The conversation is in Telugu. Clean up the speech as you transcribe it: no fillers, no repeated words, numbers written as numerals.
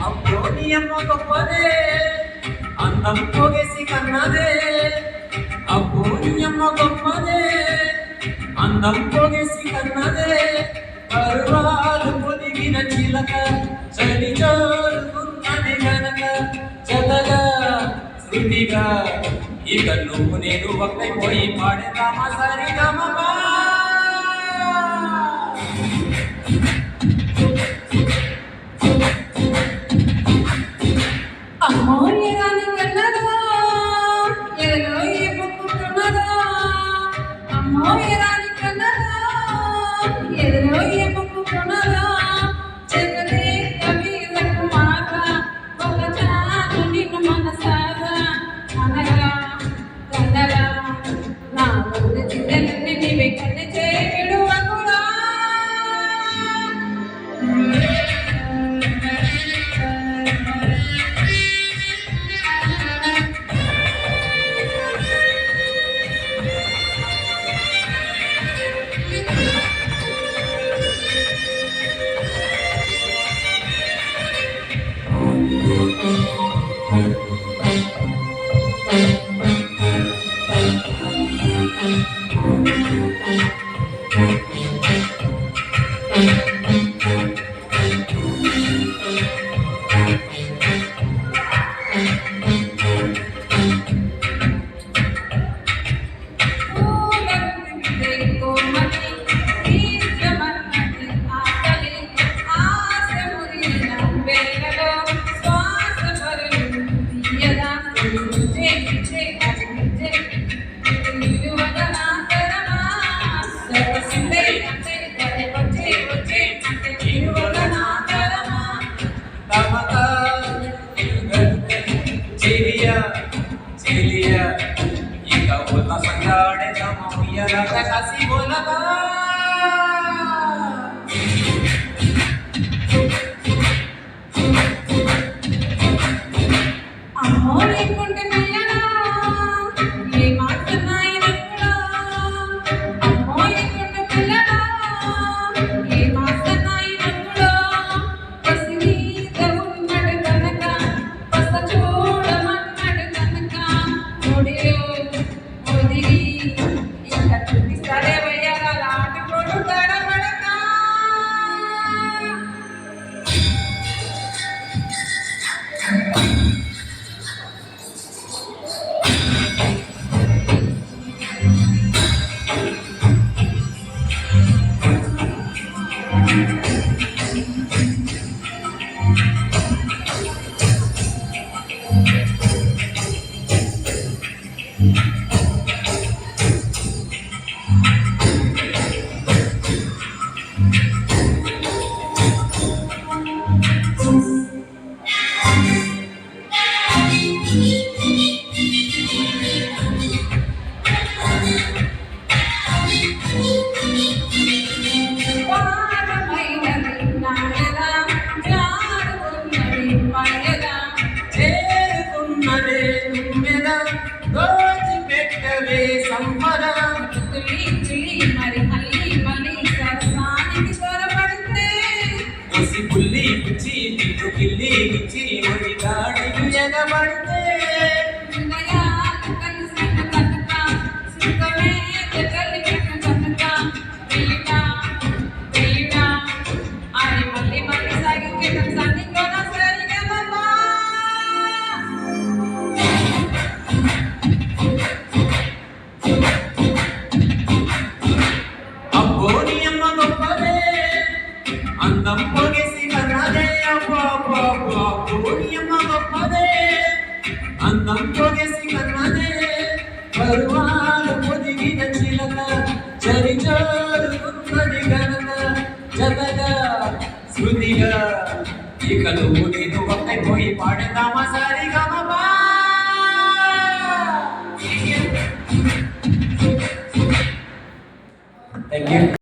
అమ్మోనియమ్మ గొప్పదే అందం పొగేసి కన్నదే అబ్బోనియమ్మ గొప్పదే అందం పొగేసి కన్నదే పరువాలు పొదిగిన చిలక చలి జోరుకున్నది గనక జతగా శృతిగా ఇక నువ్వు నేను ఒక్కైపోయి పాడేదామా సరిగమగా అమ్మోయరాని కన్నదా ఎదలో ఏ పొక్కుతున్నదా అమ్మోయరాని కన్నదా ఎదలో ఏ పొక్కుతున్నదా జగదే కవిలకు మాట ఒక చాలు నిన్ను మనసాగా అనగా కన్నగా నా ముందు చిన్నెల్ని నీవే కన్నె చేయుడు అనురా ఇక ఉన్న సంగాడే తమ కసి బోలగా అమ్మో లేకుంటే పిల్లనా ఏ మాస్తున్నాయినప్పుడు అమ్మో లేకుంటే పిల్లనా ఏ మాస్తున్నాయినప్పుడు పసి మీద ఉన్నాడు కనుక పస చూడమన్నాడు కనుక ఒడిలో ఒదిగి ఇంకా చూపిస్తాడే వయ్యాల ఆటకోడు తడబడక చేరుకున్నదే తుమ్మెద దోచి పెట్టవే సంపద మరి మళ్ళీ సరసానికి త్వరపడితే ఒసి పుల్లి పిచ్చి పిల్లు కిల్లి పిచ్చి ఒడి గాడికి ఎగబడితే అబ్బోనియమ్మ గొప్పదే అందం పొగేసి కన్నదే అబ్బోనియమ్మ గొప్పదే అందం పొగేసి కన్నదే పరువాలు పొదిగిన చిలక చలి జోరుకున్నది గనక జతగా శృతిగా ఇక నువ్వు నేను ఒక్కైపోయి పాడేదామా సరిగమగా థ్యాంక్ యూ